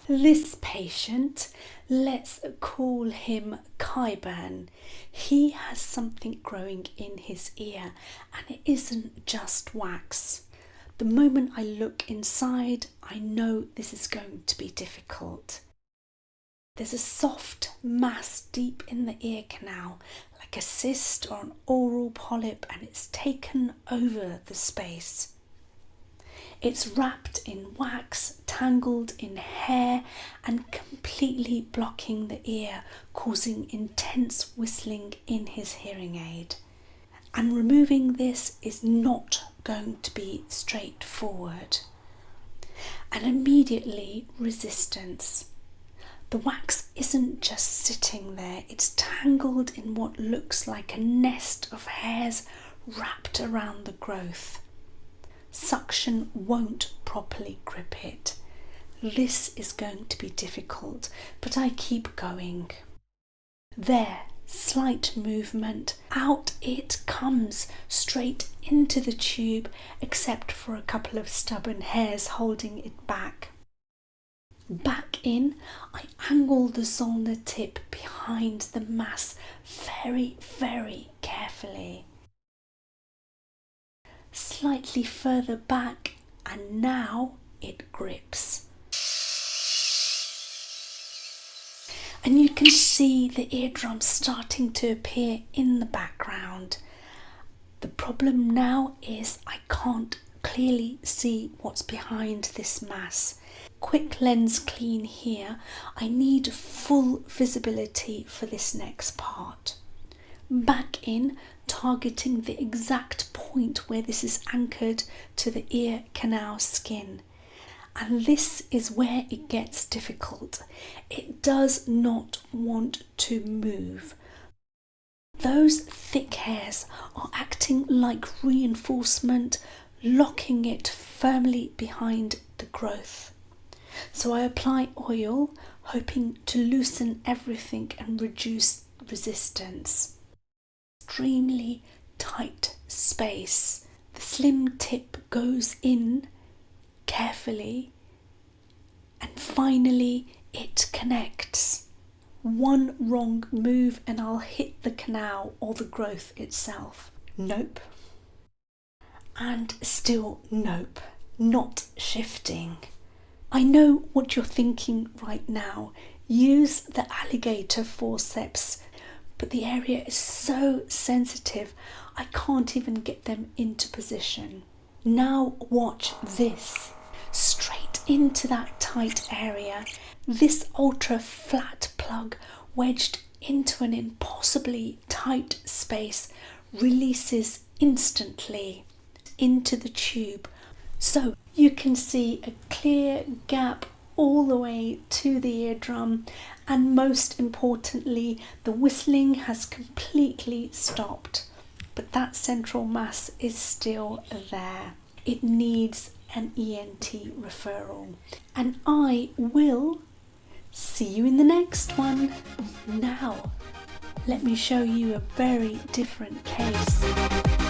This patient, let's call him Kyburn. He has something growing in his ear, and it isn't just wax. The moment I look inside, I know this is going to be difficult. There's a soft mass deep in the ear canal, like a cyst or an oral polyp, and it's taken over the space. It's wrapped in wax, tangled in hair, and completely blocking the ear, causing intense whistling in his hearing aid. And removing this is not going to be straightforward. And immediately resistance. The wax isn't just sitting there, it's tangled in what looks like a nest of hairs wrapped around the growth. Suction won't properly grip it. This is going to be difficult, but I keep going. There, slight movement, out it comes, straight into the tube, except for a couple of stubborn hairs holding it back. Back in, I angle the Zollner tip behind the mass very, very carefully. Slightly further back, and now it grips. And you can see the eardrum starting to appear in the background. The problem now is I can't clearly see what's behind this mass. Quick lens clean here. I need full visibility for this next part. Back in, targeting the exact point where this is anchored to the ear canal skin. And this is where it gets difficult. It does not want to move. Those thick hairs are acting like reinforcement, locking it firmly behind the growth. So I apply oil, hoping to loosen everything and reduce resistance. Extremely tight space. The slim tip goes in carefully, and finally it connects. One wrong move and I'll hit the canal or the growth itself. Nope. And still nope. Not shifting. I know what you're thinking right now. Use the alligator forceps, but the area is so sensitive I can't even get them into position. Now watch this. Straight into that tight area, this ultra flat plug wedged into an impossibly tight space releases instantly into the tube. So you can see a clear gap all the way to the eardrum, and most importantly, the whistling has completely stopped, but that central mass is still there. It needs an ENT referral, and I will see you in the next one. Now, let me show you a very different case.